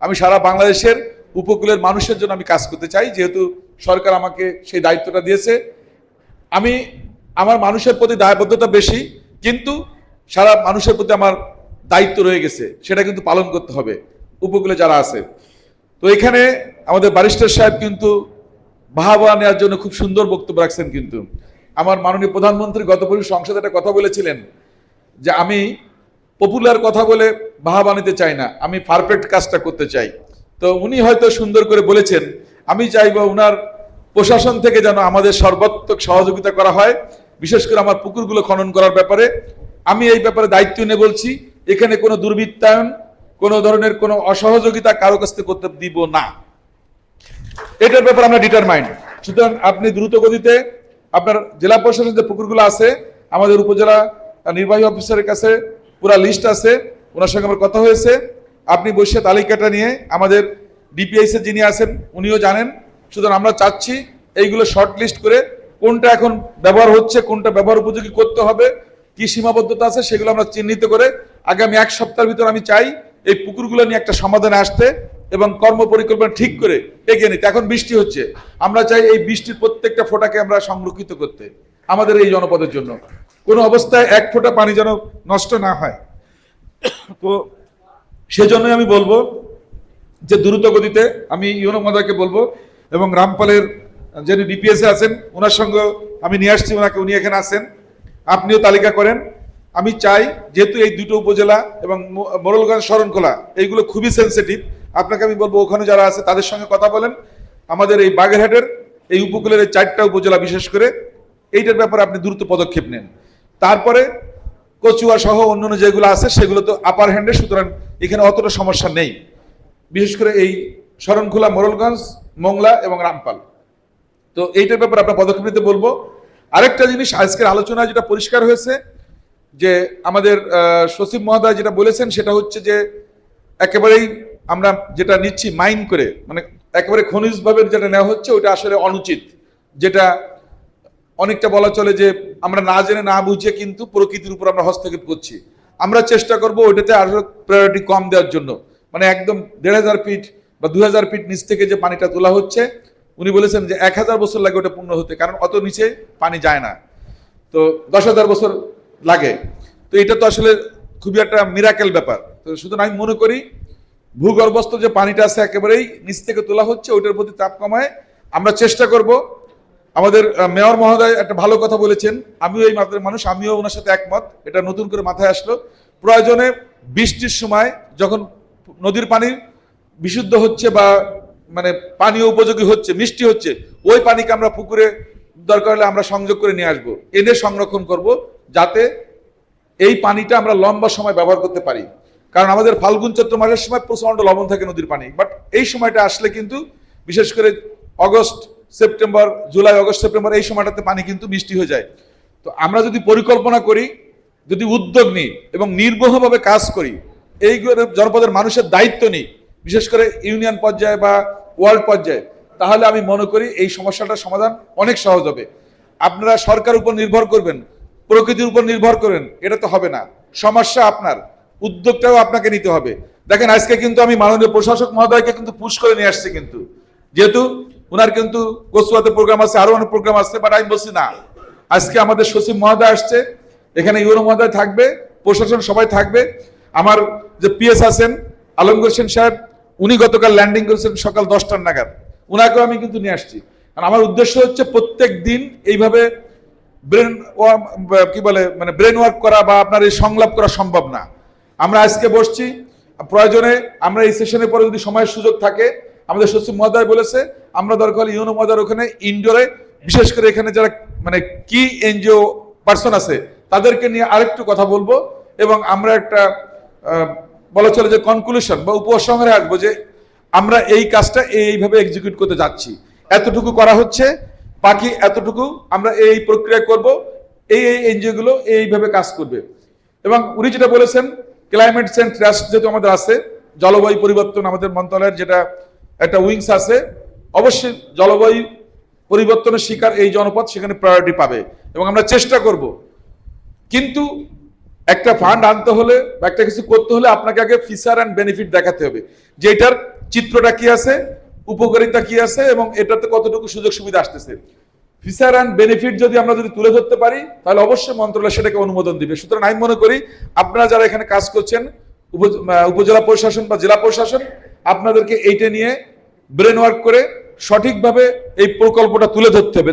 আমি সারা বাংলাদেশের উপকূলের মানুষের জন্য আমি কাজ করতে চাই, যেহেতু সরকার আমাকে সেই দায়িত্বটা দিয়েছে। আমি আমার মানুষের প্রতি দায়বদ্ধতা বেশি, কিন্তু সারা মানুষের প্রতি আমার দায়িত্ব রয়ে গেছে, সেটা কিন্তু পালন করতে হবে উপকূলে যারা আছে। তো এখানে আমাদের ব্যারিস্টার সাহেব কিন্তু বাহবা নেওয়ার জন্য খুব সুন্দর বক্তব্য রাখছেন। কিন্তু আমার মাননীয় প্রধানমন্ত্রী গত পরশু সংসদে একটা কথা বলেছিলেন যে আমি পপুলার কথা বলে বাহবা নিতে চাই না, আমি পারফেক্ট কাজটা করতে চাই। তো উনি হয়তো সুন্দর করে বলেছেন, আমি চাইবো উনার প্রশাসন থেকে যেন আমাদের সর্বাত্মক সহযোগিতা করা হয়, বিশেষ করে আমার পুকুরগুলো খনন করার ব্যাপারে। আমি এই ব্যাপারে দায়িত্ব নিয়ে বলছি, এখানে কোনো দুর্বৃত্তায়ন, কোনো ধরনের কোনো অসহযোগিতা কারো কাছ থেকে করতে দিব না, এটার ব্যাপারে আমরা ডিটারমাইন্ড। সুতরাং আপনি দ্রুত গতিতে আপনার জেলা প্রশাসনের যে পুকুরগুলো আছে, আমাদের উপজেলা নির্বাহী অফিসারের কাছে পুরা লিস্ট আছে, ওনার সঙ্গে আমার কথা হয়েছে। আপনি বসে তালিকাটা নিয়ে, আমাদের ডিপিআইস এর যিনি আছেন উনিও জানেন। সুতরাং আমরা চাচ্ছি এইগুলো শর্ট লিস্ট করে কোনটা এখন ব্যবহার হচ্ছে, কোনটা ব্যবহার উপযোগী করতে হবে, কি সীমাবদ্ধতা আছে, সেগুলো আমরা চিহ্নিত করে আগামী 1 সপ্তাহের ভিতর আমি চাই এই পুকুরগুলো নিয়ে একটা সমাধানে আসতে এবং কর্ম পরিকল্পনা ঠিক করে এগিয়ে নিতে। এখন বৃষ্টি হচ্ছে, আমরা চাই এই বৃষ্টির প্রত্যেকটা ফোঁটাকে আমরা সংরক্ষিত করতে, আমাদের এই জনপদের জন্য কোনো অবস্থায় 1 ফোঁটা পানি যেন নষ্ট না হয়। তো সেজন্যই আমি বলবো যে দ্রুত গতিতে আমি ইউনো মহোদয়কে বলবো, এবং রামপালের যিনি ডিপিএস এ আছেন ওনার সঙ্গে আমি নিয়ে আসছি ওনাকে, উনি এখানে আছেন, আপনিও তালিকা করেন। আমি চাই যেহেতু এই দুটো উপজেলা এবং মোড়লগঞ্জ শরণখোলা এইগুলো খুবই সেন্সিটিভ, আপনাকে আমি বলবো ওখানে যারা আছে তাদের সঙ্গে কথা বলেন। আমাদের এই বাগেরহাটের এই উপকূলের এই 4টা উপজেলা বিশেষ করে এইটার ব্যাপারে আপনি দ্রুত পদক্ষেপ নেন। তারপরে কচুয়া সহ অন্যান্য যেগুলো আছে সেগুলো তো আপার হ্যান্ডে, সুতরাং এখানে অতটা সমস্যা নেই, বিশেষ করে এই শরণখোলা, মোড়লগঞ্জ, মোংলা এবং রামপাল। তো এইটার ব্যাপারে আপনার পদক্ষেপ নিতে বলবো। আরেকটা জিনিস আজকের আলোচনায় যেটা পরিষ্কার হয়েছে, যে আমাদের সচিব মহোদয় যেটা বলেছেন সেটা হচ্ছে যে একেবারেই আমরা যেটা নিচ্ছি মাইন করে, মানে একেবারে খনিজভাবে যেটা নেওয়া হচ্ছে ওটা আসলে অনুচিত। যেটা অনেকটা বলা চলে যে আমরা না জেনে না বুঝে কিন্তু প্রকৃতির উপর আমরা হস্তক্ষেপ করছি। আমরা চেষ্টা করব ওইটাতে আরো প্রায়োরিটি কম দেওয়ার জন্য, মানে একদম 1500 ফিট বা 2000 ফিট নিচ থেকে যে পানিটা তোলা হচ্ছে, উনি বলেছেন যে 1000 বছর লাগে ওটা পূর্ণ হতে, কারণ অত নিচে পানি যায় না, তো 10,000 বছর লাগে। তো এটা তো আসলে খুবই একটা মিরাকেল ব্যাপার। তো সুতরাং আমি মনে করি ভূগর্ভস্থ যে পানিটা আছে একেবারেই নিচ থেকে তোলা হচ্ছে, ওইটার প্রতি চাপ কমায় আমরা চেষ্টা করব। আমাদের মেয়র মহোদয় একটা ভালো কথা বলেছেন, আমিও এই মাত্রের মানুষ, আমিও ওনার সাথে একমত, এটা নতুন করে মাথায় আসলো। প্রয়োজনে বৃষ্টির সময় যখন নদীর পানি বিশুদ্ধ হচ্ছে বা মানে পানীয় উপযোগী হচ্ছে, মিষ্টি হচ্ছে, ওই পানিকে আমরা পুকুরে দরকার হলে আমরা সংযোগ করে নিয়ে আসবো, এনে সংরক্ষণ করব, যাতে এই পানিটা আমরা লম্বা সময় ব্যবহার করতে পারি। কারণ আমাদের ফাল্গুন চৈত্র মাসের সময় প্রচন্ড লবণ থাকে নদীর পানি, বাট এই সময়টা আসলে কিন্তু বিশেষ করে August September, July August September এই সময়টাতে পানি কিন্তু মিষ্টি হয়ে যায়। তো আমরা যদি পরিকল্পনা করি, যদি উদ্যোগ নিই এবং নির্বহভাবে কাজ করি, এই জনপদের মানুষের দায়িত্ব নিই, বিশেষ করে ইউনিয়ন পর্যায়ে বা ওয়ার্ল্ড পর্যায়ে, তাহলে আমি মনে করি এই সমস্যাটার সমাধান অনেক সহজ হবে। আপনারা সরকারের উপর নির্ভর করবেন, প্রকৃতির উপর নির্ভর করেন, এটা তো হবে না। সমস্যা আপনার, উদ্যোগটাও আপনাকে নিতে হবে। দেখেন আজকে কিন্তু আমি মাননীয় প্রশাসক মহোদয়কে কিন্তু পুশ করে নিয়ে আসছি, কিন্তু যেহেতু ওনার কিন্তু কচুয়াতে প্রোগ্রাম আছে, আরো অনেক প্রোগ্রাম আছে, বাট আমি বলছি না, আজকে আমাদের সচিব মহোদয় আসছে, এখানে ইউনো মহোদয় থাকবে, প্রশাসন সবাই থাকবে। আমার যে পিএস আছেন আলমগীর হোসেন সাহেব, উনি গতকাল ল্যান্ডিং করেছেন সকাল 10টার নাগাদ, ওনাকেও আমি কিন্তু নিয়ে আসছি। কারণ আমার উদ্দেশ্য হচ্ছে প্রত্যেক দিন এইভাবে ব্রেন কি বলে মানে ব্রেন ওয়ার্ক করা বা আপনার এই সংলাপ করা সম্ভব না। আমরা আজকে বসছি, প্রয়োজনে আমরা এই সেশনের পরে যদি সময়ের সুযোগ থাকে, আমাদের সচিব মহোদয় বলেছে আমরা দরকার হলে ইউনো মহোদয়ের ওখানে ইনডোরে, বিশেষ করে এখানে যারা মানে কি এনজিও পার্সন আছে তাদেরকে নিয়ে আরেকটু কথা বলবো, এবং আমরা একটা বলা চলে যে কনক্লুশন বা উপসংহারে আসবো যে আমরা এই কাজটা এইভাবে এক্সিকিউট করতে যাচ্ছি, এতটুকু করা হচ্ছে, বাকি এতটুকু আমরা এই প্রক্রিয়া করব, এই এনজিও গুলো এইভাবে কাজ করবে। এবং উনি যেটা বলেছেন ক্লাইমেট চেঞ্জ ট্রাস্ট যেহেতু আমাদের আছে, জলবায়ু পরিবর্তন আমাদের মন্ত্রণালয়ের যেটা একটা উইংস আছে, অবশ্যই জলবায়ু পরিবর্তনের শিকার এই জনপদ সেখানে প্রায়োরিটি পাবে এবং আমরা চেষ্টা করব। কিন্তু একটা ফান্ড আনতে হলে বা একটা কিছু করতে হলে আপনাকে আগে ফিচার অ্যান্ড বেনিফিট দেখাতে হবে যে এটার চিত্রটা কি আছে, উপকারিতা কি আছে এবং এটাতে কতটুকু সুযোগ সুবিধা আসতেছে, ফিচার অ্যান্ড বেনিফিট যদি আমরা তুলে ধরতে পারি তাহলে অবশ্যই মন্ত্রণালয় সেটাকে অনুমোদন দিবে। সুতরাং আমি মনে করি আপনারা যারা এখানে কাজ করছেন, উপজেলা প্রশাসন বা জেলা প্রশাসন, আপনাদেরকে এইটা নিয়ে ব্রেন ওয়ার্ক করে সঠিকভাবে এই প্রকল্পটা তুলে ধরতে হবে।